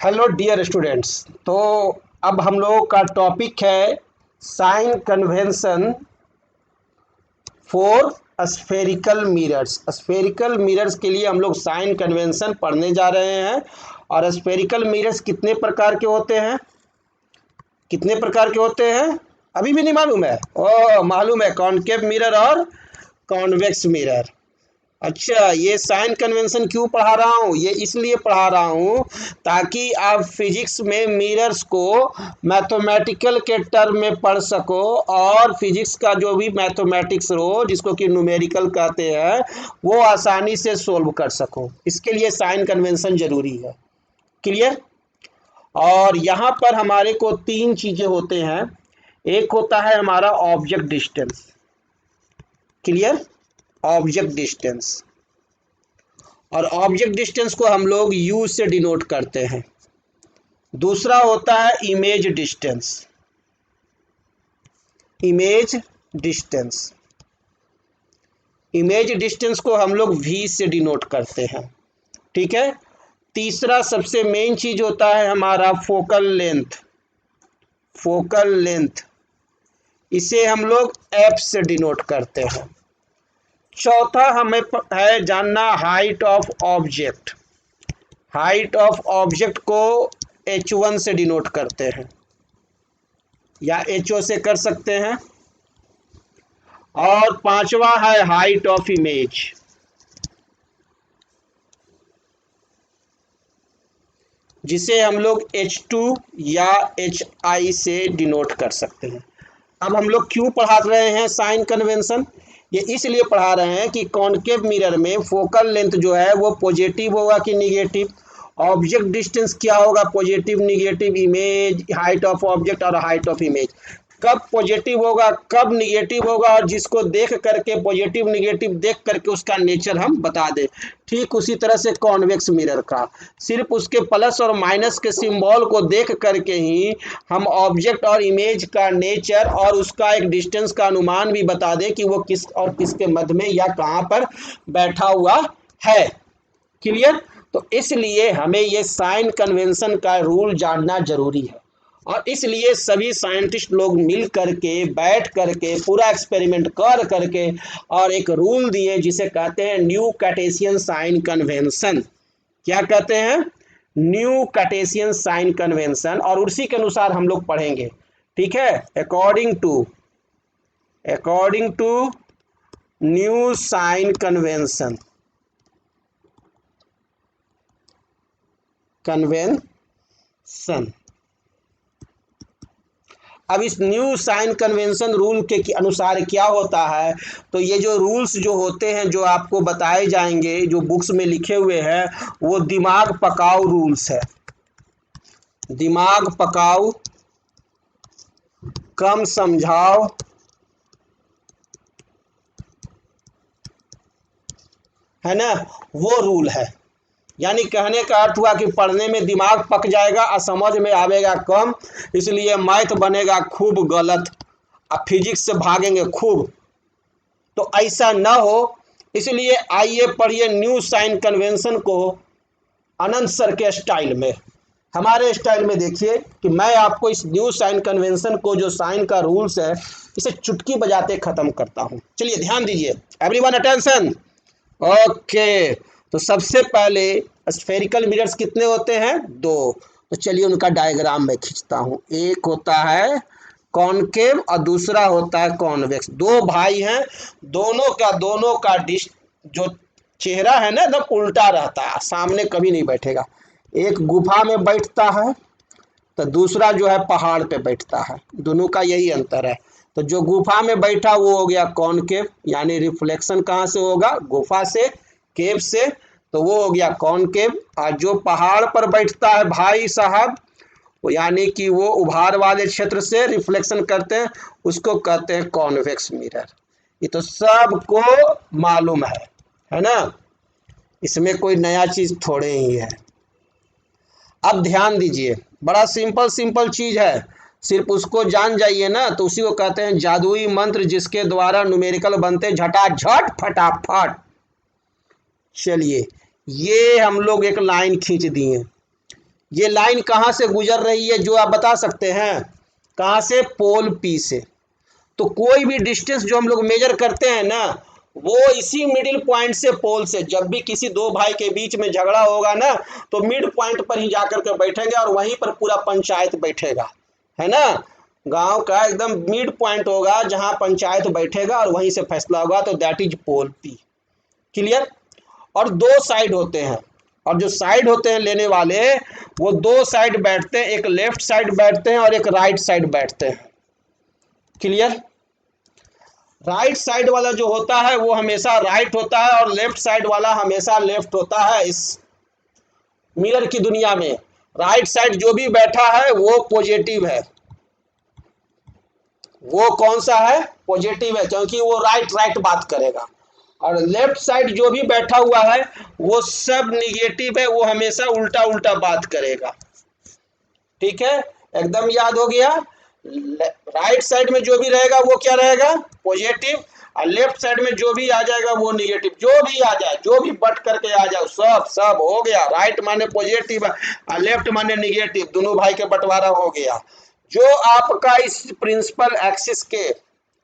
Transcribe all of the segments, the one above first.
Hello dear students. तो अब हम लोगों का टॉपिक है sign convention for spherical mirrors. Spherical mirrors के लिए हम लोग साइन कन्वेंशन पढ़ने जा रहे हैं। और स्फेरिकल मिरर्स कितने प्रकार के होते हैं? कितने प्रकार के होते हैं अभी भी नहीं मालूम है? ओ मालूम है, कॉनकेव मिरर और कॉन्वेक्स मिरर। अच्छा, ये साइन कन्वेंशन क्यों पढ़ा रहा हूँ? ये इसलिए पढ़ा रहा हूँ ताकि आप फिजिक्स में मिरर्स को मैथमेटिकल के टर्म में पढ़ सको और फिजिक्स का जो भी मैथमेटिक्स हो जिसको कि न्यूमेरिकल कहते हैं वो आसानी से सोल्व कर सको। इसके लिए साइन कन्वेंशन जरूरी है। क्लियर? और यहाँ पर हमारे को तीन चीज़ें होते हैं। एक होता है हमारा object distance. Clear? Object distance, और ऑब्जेक्ट डिस्टेंस को हम लोग यू से डिनोट करते हैं। दूसरा होता है image distance. Image distance, image distance को हम लोग वी से डिनोट करते हैं। ठीक है। तीसरा सबसे मेन चीज होता है हमारा फोकल लेंथ। फोकल लेंथ, इसे हम लोग एफ से डिनोट करते हैं। चौथा हमें है जानना height of object. Height of object को H1 से डिनोट करते हैं या HO से कर सकते हैं। और पांचवा है हाइट ऑफ इमेज। जिसे हम लोग H2 या HI से डिनोट कर सकते हैं। अब हम लोग क्यों पढ़ा रहे हैं साइन कन्वेंशन? ये इसलिए पढ़ा रहे हैं कि कॉनकेव मिरर में फोकल लेंथ जो है वो पॉजिटिव होगा कि निगेटिव, ऑब्जेक्ट डिस्टेंस क्या होगा, positive negative, image, height of object और हाइट ऑफ इमेज कब पॉजिटिव होगा कब निगेटिव होगा, और जिसको देख करके पॉजिटिव निगेटिव देख करके उसका नेचर हम बता दें। ठीक उसी तरह से कॉन्वेक्स मिरर का सिर्फ उसके प्लस और माइनस के सिंबल को देख करके ही हम ऑब्जेक्ट और इमेज का नेचर और उसका एक डिस्टेंस का अनुमान भी बता दें कि वो किस और किसके मध्य में या कहाँ पर बैठा हुआ है। क्लियर? तो इसलिए हमें ये साइन कन्वेंशन का रूल जानना जरूरी है। और इसलिए सभी साइंटिस्ट लोग मिल करके बैठ करके पूरा एक्सपेरिमेंट कर करके और एक रूल दिए जिसे कहते हैं न्यू कार्टेशियन साइन कन्वेंशन। क्या कहते हैं? New Cartesian sign convention. और उसी के अनुसार हम लोग पढ़ेंगे। ठीक है। According to new sign convention अब इस न्यू साइन कन्वेंशन रूल के अनुसार क्या होता है? तो ये जो रूल्स जो होते हैं जो आपको बताए जाएंगे जो बुक्स में लिखे हुए हैं वो दिमाग पकाऊ रूल्स है। दिमाग पकाऊ, कम समझाओ, है ना, वो रूल है। यानी कहने का अर्थ हुआ कि पढ़ने में दिमाग पक जाएगा और समझ में आवेगा कम, इसलिए मैथ बनेगा खूब गलत और फिजिक्स से भागेंगे खूब। तो ऐसा ना हो, इसलिए आइए पढ़िए न्यू साइन कन्वेंशन को अनंत सर के स्टाइल में। हमारे स्टाइल में देखिए कि मैं आपको इस न्यू साइन कन्वेंशन को जो साइन का रूल्स है इसे चुटकी बजाते खत्म करता हूं। चलिए ध्यान दीजिए, एवरीवन अटेंशन। ओके, तो सबसे पहले स्फेरिकल मिरर्स कितने होते हैं? दो। तो चलिए उनका डायग्राम मैं खींचता हूं। एक होता है कॉनकेव और दूसरा होता है कॉन्वेक्स। दो भाई हैं, दोनों का डिश जो चेहरा है ना एकदम उल्टा रहता है, सामने कभी नहीं बैठेगा। एक गुफा में बैठता है तो दूसरा जो है पहाड़ पे बैठता है। दोनों का यही अंतर है। तो जो गुफा में बैठा वो हो गया कॉनकेव, यानी रिफ्लेक्शन कहाँ से होगा? गुफा से, केव से, तो वो हो गया कॉनकेव। और जो पहाड़ पर बैठता है भाई साहब, यानी कि वो उभार वाले क्षेत्र से रिफ्लेक्शन करते हैं, उसको कहते हैं कॉन्वेक्स मिरर। ये तो सबको मालूम है ना? इसमें कोई नया चीज थोड़े ही है। अब ध्यान दीजिए, बड़ा सिंपल सिंपल चीज है, सिर्फ उसको जान जाइए ना तो उसी को कहते हैं जादुई मंत्र जिसके द्वारा न्यूमेरिकल बनते झटाझट फटाफट। चलिए ये हम लोग एक लाइन खींच दिए ये लाइन कहाँ से गुजर रही है जो आप बता सकते हैं? कहाँ से? पोल पी से। तो कोई भी डिस्टेंस जो हम लोग मेजर करते हैं ना, वो इसी मिडिल पॉइंट से, पोल से, जब भी किसी दो भाई के बीच में झगड़ा होगा ना, तो मिड पॉइंट पर ही जाकर के बैठेंगे और वहीं पर पूरा पंचायत बैठेगा, है ना। गांव का एकदम मिड पॉइंट होगा जहां पंचायत बैठेगा और वहीं से फैसला होगा, तो that is pole P. Clear? और दो साइड होते हैं, और जो साइड होते हैं लेने वाले, वो दो साइड बैठते हैं, एक लेफ्ट साइड बैठते हैं और एक राइट साइड बैठते हैं। क्लियर? राइट साइड वाला जो होता है वो हमेशा राइट होता है और लेफ्ट साइड वाला हमेशा लेफ्ट होता है। इस मिरर की दुनिया में राइट साइड जो भी बैठा है वो पॉजिटिव है। वो कौन सा है? पॉजिटिव है, क्योंकि वो राइट राइट बात करेगा। और लेफ्ट साइड जो भी बैठा हुआ है वो सब निगेटिव है, वो हमेशा उल्टा उल्टा बात करेगा। ठीक है, एकदम याद हो गया। राइट साइड में जो भी रहेगा वो क्या रहेगा? पॉजिटिव। और लेफ्ट साइड में जो भी आ जाएगा वो निगेटिव। जो भी आ जाए, जो भी बट करके आ जाए, सब सब हो गया। राइट माने पॉजिटिव और लेफ्ट माने निगेटिव, दोनों भाई के बंटवारा हो गया। जो आपका इस प्रिंसिपल एक्सिस के,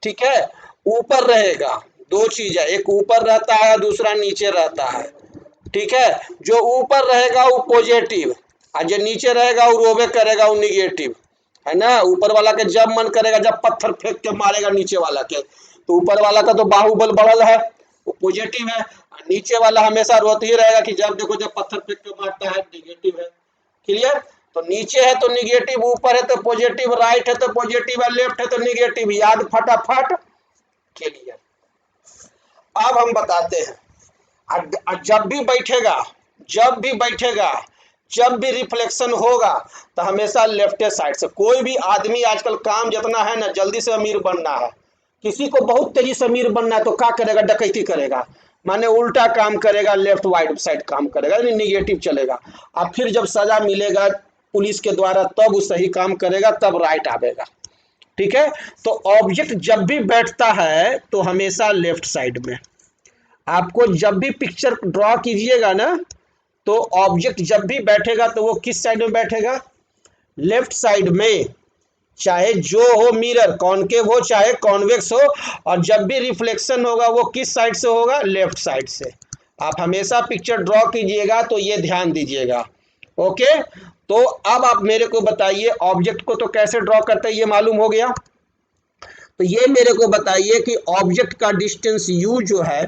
ठीक है, ऊपर रहेगा, दो चीज है, एक ऊपर रहता है दूसरा नीचे रहता है। ठीक है, जो ऊपर रहेगा वो पॉजिटिव और जो नीचे रहेगा वो रोबे करेगा, वो निगेटिव, है ना। ऊपर वाला के जब मन करेगा, जब पत्थर फेंक के मारेगा नीचे वाला के, तो ऊपर वाला का तो बाहुबल बढ़ल है, वो पॉजिटिव है। और नीचे वाला हमेशा रोते ही रहेगा कि जब देखो जब पत्थर फेंक के मारता है, निगेटिव है। क्लियर? तो नीचे है तो निगेटिव, ऊपर है तो पॉजिटिव, राइट है तो पॉजिटिव और लेफ्ट है तो निगेटिव। याद फटाफट। क्लियर? अब हम बताते हैं, जब भी बैठेगा, जब भी बैठेगा, जब भी रिफ्लेक्शन होगा, तो हमेशा लेफ्ट साइड से। कोई भी आदमी आजकल काम जितना है ना, जल्दी से अमीर बनना है, किसी को बहुत तेजी से अमीर बनना है, तो क्या करेगा? डकैती करेगा, माने उल्टा काम करेगा, लेफ्ट वाइड साइड काम करेगा, यानी निगेटिव चलेगा। और फिर जब सजा मिलेगा पुलिस के द्वारा, तब वो सही काम करेगा, तब राइट आवेगा। ठीक है, तो ऑब्जेक्ट जब भी बैठता है तो हमेशा लेफ्ट साइड में। आपको जब भी पिक्चर ड्रॉ कीजिएगा ना, तो ऑब्जेक्ट जब भी बैठेगा तो वो किस साइड में बैठेगा? लेफ्ट साइड में। चाहे जो हो मिरर, कॉनकेव हो चाहे कॉन्वेक्स हो, और जब भी रिफ्लेक्शन होगा वो किस साइड से होगा? लेफ्ट साइड से। आप हमेशा पिक्चर ड्रॉ कीजिएगा तो ये ध्यान दीजिएगा। ओके, तो अब आप मेरे को बताइए, ऑब्जेक्ट को तो कैसे ड्रॉ करते हैं ये मालूम हो गया। तो ये मेरे को बताइए कि ऑब्जेक्ट का डिस्टेंस u जो है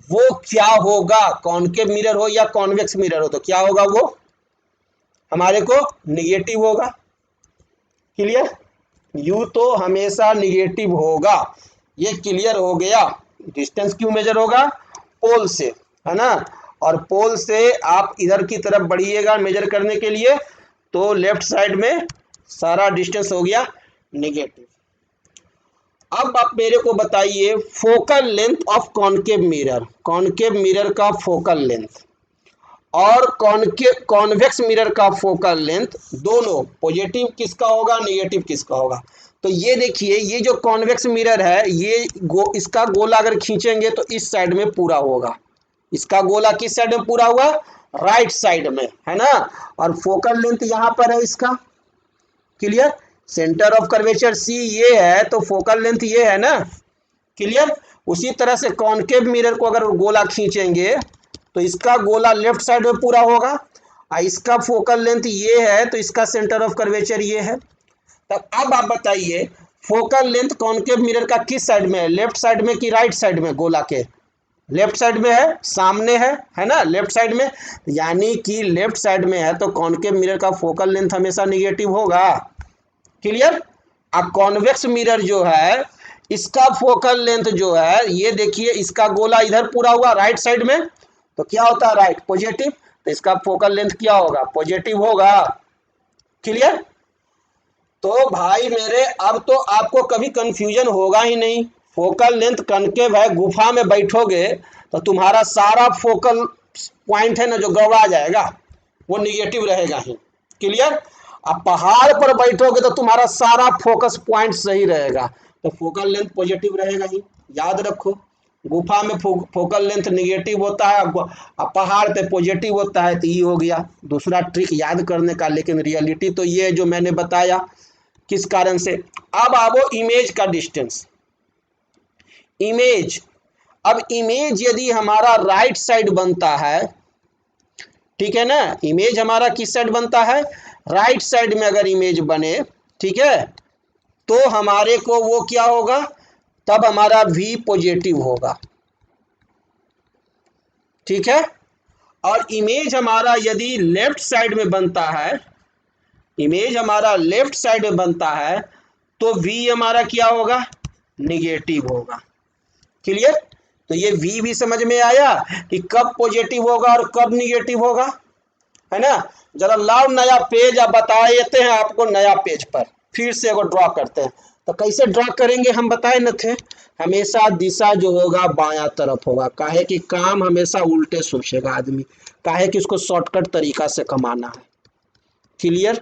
वो क्या होगा? कॉनकेव मिरर हो या कॉन्वेक्स मिरर हो, तो क्या होगा? वो हमारे को निगेटिव होगा। क्लियर? u तो हमेशा निगेटिव होगा। ये क्लियर हो गया। डिस्टेंस क्यों मेजर होगा? पोल से, है ना। और पोल से आप इधर की तरफ बढ़िएगा मेजर करने के लिए, तो लेफ्ट साइड में सारा डिस्टेंस हो गया निगेटिव। अब आप मेरे को बताइए focal length of concave mirror. Concave mirror का फोकल लेंथ और कॉन्वेक्स मिरर का फोकल लेंथ, दोनों पॉजिटिव किसका होगा, निगेटिव किसका होगा? तो ये देखिए, ये जो कॉन्वेक्स मिरर है, ये इसका गोला अगर खींचेंगे तो इस साइड में पूरा होगा। इसका गोला किस साइड में पूरा हुआ? राइट साइड में, है ना। और फोकल लेंथ यहाँ पर है इसका। Clear? Centre of curvature C ये है, तो फोकल लेंथ ये है ना। क्लियर? उसी तरह से कॉनकेव मिरर को अगर गोला खींचेंगे तो इसका गोला लेफ्ट साइड में पूरा होगा, और इसका फोकल लेंथ ये है, तो इसका सेंटर ऑफ कर्वेचर ये है। तब अब आप बताइए फोकल लेंथ कॉनकेव मिरर का किस साइड में है? लेफ्ट साइड में कि राइट साइड में? गोला के लेफ्ट साइड में है, सामने है ना, लेफ्ट साइड में। यानी कि लेफ्ट साइड में है तो कॉनकेव मिरर का फोकल लेंथ हमेशा निगेटिव होगा। क्लियर? अब कॉन्वेक्स मिरर जो है, इसका फोकल लेंथ जो है, ये देखिए इसका गोला इधर पूरा हुआ राइट साइड में, तो क्या होता है? Right, positive. तो इसका फोकल लेंथ क्या होगा? पॉजिटिव होगा। क्लियर? तो भाई मेरे, अब तो आपको कभी कंफ्यूजन होगा ही नहीं। फोकल लेंथ कनकेव है, गुफा में बैठोगे तो तुम्हारा सारा फोकल पॉइंट है ना जो गवा जाएगा, वो निगेटिव रहेगा ही। क्लियर? अब पहाड़ पर बैठोगे तो तुम्हारा सारा फोकस पॉइंट सही रहेगा, तो फोकल लेंथ पॉजिटिव रहेगा ही। याद रखो। गुफा में फोकल लेंथ निगेटिव होता है, पहाड़ पे पॉजिटिव होता है। तो ये हो गया दूसरा ट्रिक याद करने का, लेकिन रियलिटी तो ये है जो मैंने बताया। किस कारण से? अब आओ इमेज का डिस्टेंस। इमेज, अब इमेज यदि हमारा राइट साइड बनता है, ठीक है ना, इमेज हमारा किस साइड बनता है? राइट साइड में अगर इमेज बने, ठीक है, तो हमारे को वो क्या होगा? तब हमारा v पॉजिटिव होगा, ठीक है। और इमेज हमारा यदि लेफ्ट साइड में बनता है, इमेज हमारा लेफ्ट साइड में बनता है, तो v हमारा क्या होगा? निगेटिव होगा। क्लियर? तो ये v भी समझ में आया कि कब पॉजिटिव होगा और कब निगेटिव होगा, है ना। जरा लाओ नया पेज, आप बता देते हैं आपको नया पेज पर, फिर से वो ड्रॉ करते हैं। तो कैसे ड्रॉ करेंगे हम बताए न थे? हमेशा दिशा जो होगा बायां तरफ होगा, काहे कि काम हमेशा उल्टे सोचेगा आदमी, काहे कि उसको शॉर्टकट तरीका से कमाना है। क्लियर?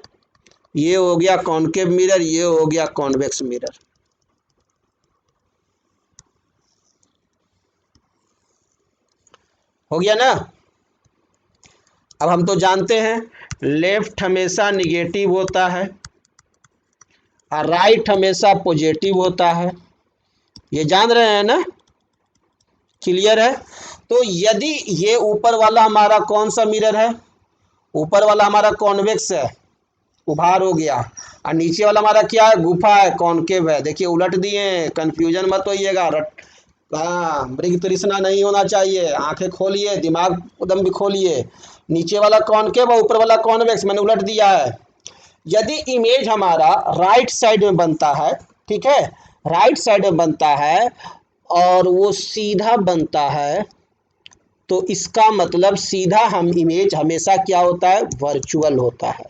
ये हो गया कॉनकेव मिरर, ये हो गया कॉन्वेक्स मिरर। हो गया ना। अब हम तो जानते हैं लेफ्ट हमेशा निगेटिव होता है और राइट हमेशा पॉजिटिव होता है, ये जान रहे हैं ना। क्लियर है? तो यदि ये ऊपर वाला हमारा कौन सा मिरर है? ऊपर वाला हमारा कॉन्वेक्स है, उभार हो गया, और नीचे वाला हमारा क्या है? गुफा है, कॉनकेव है। देखिए उलट दिए, कंफ्यूजन मत होइएगा। हाँ, मृग तृष्णा नहीं होना चाहिए, आंखें खोलिए, दिमाग एकदम भी खोलिए। नीचे वाला कॉनकेव और ऊपर वाला कॉन्वेक्स, मैंने उलट दिया है। यदि इमेज हमारा राइट साइड में बनता है, ठीक है, राइट साइड में बनता है और वो सीधा बनता है, तो इसका मतलब सीधा हम इमेज हमेशा क्या होता है? वर्चुअल होता है,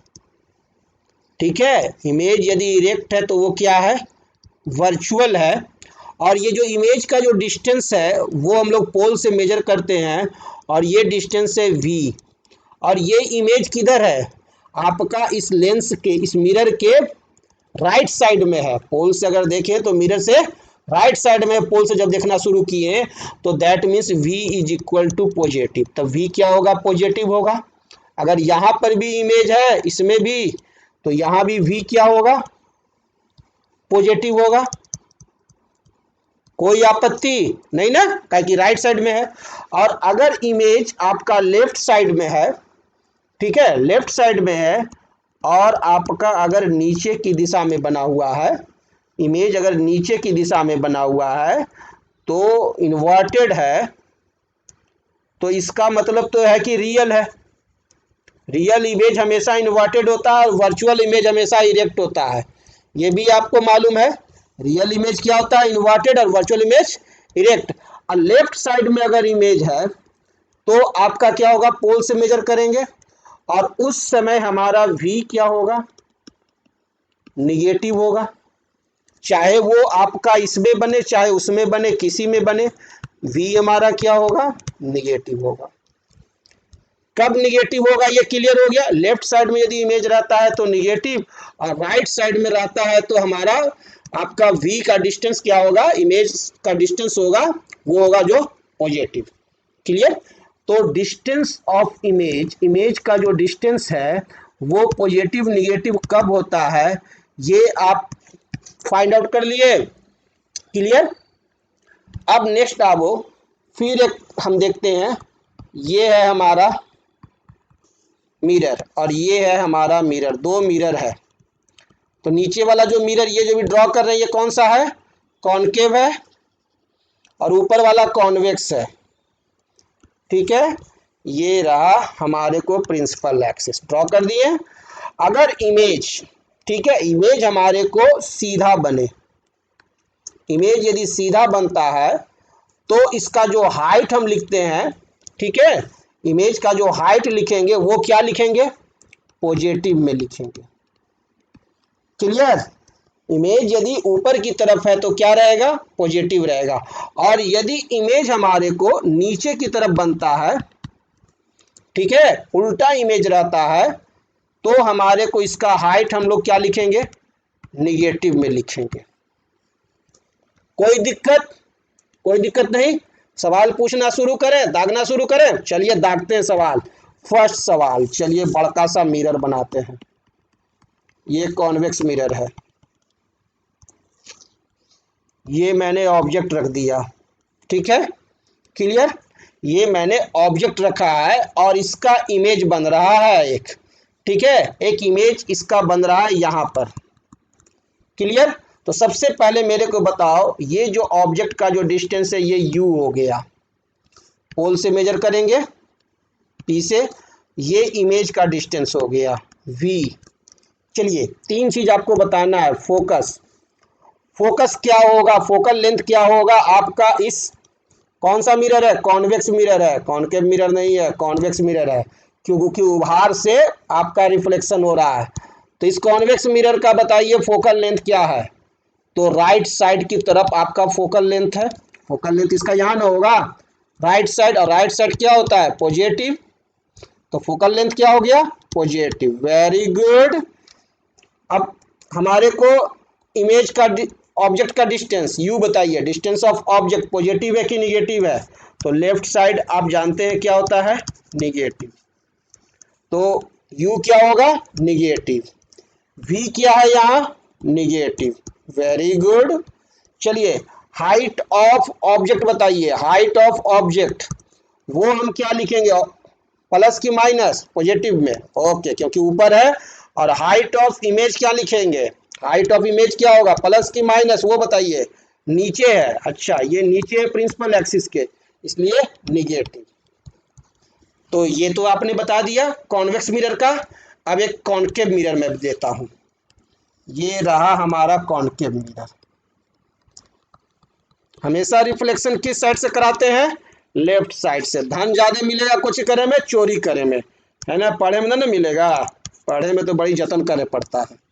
ठीक है। इमेज यदि इरेक्ट है तो वो क्या है? वर्चुअल है। और ये जो इमेज का जो डिस्टेंस है वो हम लोग पोल से मेजर करते हैं, और ये डिस्टेंस है v। और ये इमेज किधर है? आपका इस लेंस के, इस मिरर के राइट साइड में है। पोल से अगर देखें तो मिरर से राइट साइड में, पोल से जब देखना शुरू किए तो that means v is equal to positive. तब v क्या होगा? पॉजिटिव होगा। अगर यहाँ पर भी इमेज है, इसमें भी, तो यहाँ भी v क्या होगा? पॉजिटिव होगा। कोई आपत्ति नहीं ना, काहे कि राइट साइड में है। और अगर इमेज आपका लेफ्ट साइड में है, ठीक है, लेफ्ट साइड में है, और आपका अगर नीचे की दिशा में बना हुआ है, इमेज अगर नीचे की दिशा में बना हुआ है तो इन्वर्टेड है, तो इसका मतलब तो है कि रियल है। रियल इमेज हमेशा इन्वर्टेड होता है और वर्चुअल इमेज हमेशा इरेक्ट होता है, ये भी आपको मालूम है। रियल इमेज क्या होता है? इन्वर्टेड, और वर्चुअल इमेज इरेक्ट। और लेफ्ट साइड में अगर इमेज है तो आपका क्या होगा? पोल से मेजर करेंगे, और उस समय हमारा v क्या होगा? निगेटिव होगा। चाहे वो आपका इसमें बने, चाहे उसमें बने, किसी में बने, v हमारा क्या होगा? निगेटिव होगा। कब निगेटिव होगा? ये क्लियर हो गया। लेफ्ट साइड में यदि इमेज रहता है तो निगेटिव, और राइट साइड में रहता है तो हमारा आपका v का डिस्टेंस क्या होगा? इमेज का डिस्टेंस होगा, वो होगा जो पॉजिटिव। क्लियर? तो डिस्टेंस ऑफ इमेज, इमेज का जो डिस्टेंस है वो पॉजिटिव निगेटिव कब होता है, ये आप फाइंड आउट कर लिए। क्लियर? अब नेक्स्ट आओ, फिर एक हम देखते हैं, ये है हमारा मिरर और ये है हमारा मिरर, दो मिरर है। तो नीचे वाला जो मिरर, ये जो भी ड्रॉ कर रहे हैं, ये कौन सा है? कॉनकेव है, और ऊपर वाला कॉन्वेक्स है, ठीक है। ये रहा हमारे को प्रिंसिपल एक्सिस, ड्रॉ कर दिए। अगर इमेज, ठीक है, इमेज हमारे को सीधा बने, इमेज यदि सीधा बनता है तो इसका जो हाइट हम लिखते हैं, ठीक है, इमेज का जो हाइट लिखेंगे वो क्या लिखेंगे? पॉजिटिव में लिखेंगे। क्लियर? इमेज यदि ऊपर की तरफ है तो क्या रहेगा? पॉजिटिव रहेगा। और यदि इमेज हमारे को नीचे की तरफ बनता है, ठीक है, उल्टा इमेज रहता है, तो हमारे को इसका हाइट हम लोग क्या लिखेंगे? निगेटिव में लिखेंगे। कोई दिक्कत? कोई दिक्कत नहीं। सवाल पूछना शुरू करें, दागना शुरू करें। चलिए दागते हैं सवाल। फर्स्ट सवाल, चलिए बड़का सा मिरर बनाते हैं। ये कॉन्वेक्स मिरर है, ये मैंने ऑब्जेक्ट रख दिया, ठीक है, क्लियर। ये मैंने ऑब्जेक्ट रखा है और इसका इमेज बन रहा है एक, ठीक है, एक इमेज इसका बन रहा है यहाँ पर, क्लियर। तो सबसे पहले मेरे को बताओ, ये जो ऑब्जेक्ट का जो डिस्टेंस है ये u हो गया, पोल से मेजर करेंगे p से, ये इमेज का डिस्टेंस हो गया v। चलिए तीन चीज आपको बताना है। फोकस, फोकस क्या होगा, फोकल लेंथ क्या होगा आपका, इस कौन सा मिरर है, कॉन्वेक्स मिरर है, कॉनकेव मिरर नहीं है, कॉन्वेक्स मिरर है, क्योंकि उभार से आपका रिफ्लेक्शन हो रहा है। तो इस कॉन्वेक्स मिरर का बताइए फोकल लेंथ क्या है। तो राइट साइड की तरफ आपका फोकल लेंथ है, फोकल लेंथ इसका यहाँ ना होगा, राइट साइड, और राइट साइड क्या होता है, पॉजिटिव। तो फोकल लेंथ क्या हो गया, पॉजिटिव, वेरी गुड। अब हमारे को इमेज का ऑब्जेक्ट का डिस्टेंस u बताइए, डिस्टेंस ऑफ ऑब्जेक्ट पॉजिटिव है कि निगेटिव है। तो लेफ्ट साइड आप जानते हैं क्या होता है, निगेटिव। तो u क्या होगा, निगेटिव। v क्या है यहाँ, निगेटिव, वेरी गुड। चलिए हाइट ऑफ ऑब्जेक्ट बताइए, हाइट ऑफ ऑब्जेक्ट वो हम क्या लिखेंगे, प्लस की माइनस, पॉजिटिव में, ओके, क्योंकि ऊपर है। और हाइट ऑफ इमेज क्या लिखेंगे, हाइट ऑफ इमेज क्या होगा, प्लस की माइनस, वो बताइए, नीचे है, अच्छा ये नीचे है प्रिंसिपल एक्सिस के, इसलिए निगेटिव। तो ये तो आपने बता दिया कॉन्वेक्स मिरर का। अब एक कॉनकेव मिरर मैं देता हूं, ये रहा हमारा कॉनकेव मिरर। हमेशा रिफ्लेक्शन किस साइड से कराते हैं, लेफ्ट साइड से। धन ज्यादा मिलेगा कुछ करे में, चोरी करे में, है ना, पढ़े में ना मिलेगा, पढ़े में तो बड़ी जतन करे पड़ता है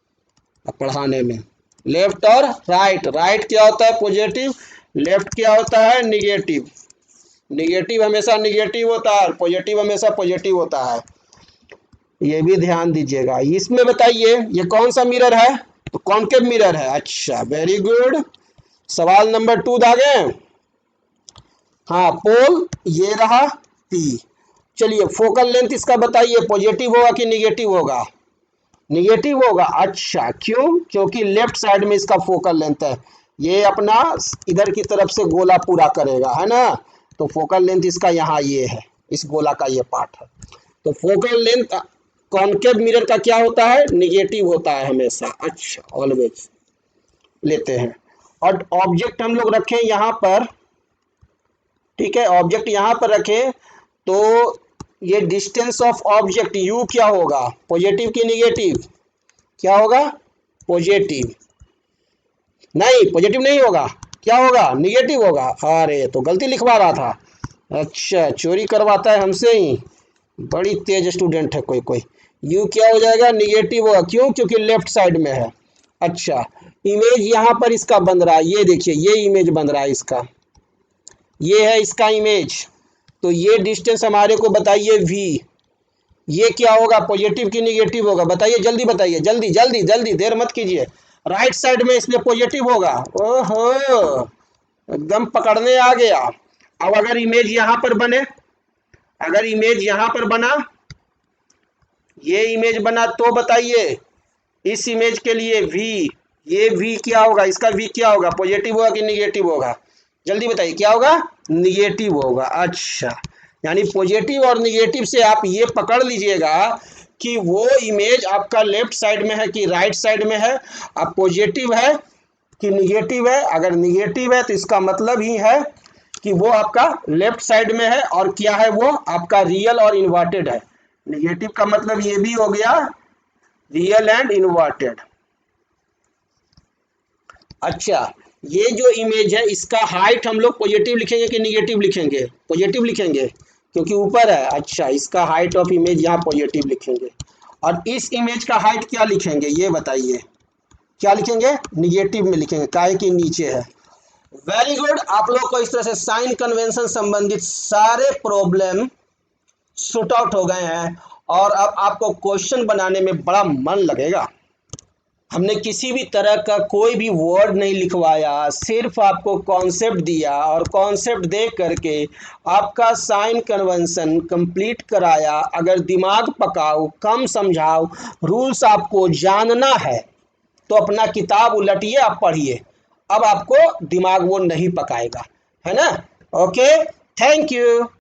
पढ़ाने में। लेफ्ट और राइट, राइट क्या होता है, पॉजिटिव, लेफ्ट क्या होता है, निगेटिव। निगेटिव हमेशा निगेटिव होता है, पॉजिटिव हमेशा पॉजिटिव होता है, ये भी ध्यान दीजिएगा। इसमें बताइए ये कौन सा मिरर है, तो कॉनकेव मिरर है, अच्छा वेरी गुड। सवाल नंबर 2 दागे, हाँ पोल ये रहा P। चलिए फोकल लेंथ इसका बताइए, पॉजिटिव होगा कि निगेटिव होगा, निगेटिव होगा, अच्छा क्यों, क्योंकि लेफ्ट साइड में इसका फोकल लेंथ है, ये अपना इधर की तरफ से गोला पूरा करेगा, है ना। तो फोकल लेंथ इसका यहाँ ये है, इस गोला का ये पार्ट है। तो फोकल लेंथ कॉनकेव मिरर का क्या होता है, निगेटिव होता है हमेशा, अच्छा ऑलवेज लेते हैं। और ऑब्जेक्ट हम लोग रखें यहाँ पर, ठीक है, ऑब्जेक्ट यहाँ पर रखें, तो ये डिस्टेंस ऑफ ऑब्जेक्ट u क्या होगा, पॉजिटिव की निगेटिव, क्या होगा, पॉजिटिव, नहीं पॉजिटिव नहीं होगा, क्या होगा, निगेटिव होगा। अरे तो गलती लिखवा रहा था, अच्छा चोरी करवाता है हमसे ही, बड़ी तेज स्टूडेंट है कोई कोई। u क्या हो जाएगा, निगेटिव होगा, क्यों, क्योंकि लेफ्ट साइड में है। अच्छा इमेज यहाँ पर इसका बन रहा है, ये देखिए ये इमेज बन रहा है इसका, ये है इसका इमेज। तो ये डिस्टेंस हमारे को बताइए v, ये क्या होगा, पॉजिटिव की निगेटिव होगा, बताइए जल्दी बताइए, जल्दी जल्दी जल्दी, देर मत कीजिए। राइट साइड में इसलिए पॉजिटिव होगा, ओहो एकदम पकड़ने आ गया। अब अगर इमेज यहाँ पर बने, अगर इमेज यहाँ पर बना, ये इमेज बना, तो बताइए इस इमेज के लिए v, ये v क्या होगा, इसका v क्या होगा, पॉजिटिव होगा कि निगेटिव होगा, जल्दी बताइए क्या होगा, निगेटिव होगा। अच्छा यानी पॉजिटिव और निगेटिव से आप ये पकड़ लीजिएगा कि वो इमेज आपका लेफ्ट साइड में है कि राइट साइड में है, अब पॉजिटिव है कि निगेटिव है। अगर निगेटिव है तो इसका मतलब ही है कि वो आपका लेफ्ट साइड में है, और क्या है, वो आपका रियल और इन्वर्टेड है। निगेटिव का मतलब ये भी हो गया रियल एंड इन्वर्टेड। अच्छा ये जो इमेज है इसका हाइट हम लोग पॉजिटिव लिखेंगे कि निगेटिव लिखेंगे, पॉजिटिव लिखेंगे क्योंकि ऊपर है। अच्छा इसका हाइट ऑफ इमेज यहाँ पॉजिटिव लिखेंगे, और इस इमेज का हाइट क्या लिखेंगे, ये बताइए, क्या लिखेंगे, निगेटिव में लिखेंगे, काहे कि नीचे है। वेरी गुड, आप लोग को इस तरह से साइन कन्वेंशन संबंधित सारे प्रॉब्लम शूट आउट हो गए हैं, और अब आपको क्वेश्चन बनाने में बड़ा मन लगेगा। हमने किसी भी तरह का कोई भी वर्ड नहीं लिखवाया, सिर्फ आपको कॉन्सेप्ट दिया और कॉन्सेप्ट दे करके आपका साइन कन्वेंशन कंप्लीट कराया। अगर दिमाग पकाओ, कम समझाओ, रूल्स आपको जानना है तो अपना किताब उलटिए, आप पढ़िए। अब आपको दिमाग वो नहीं पकाएगा, है ना। Okay, thank you.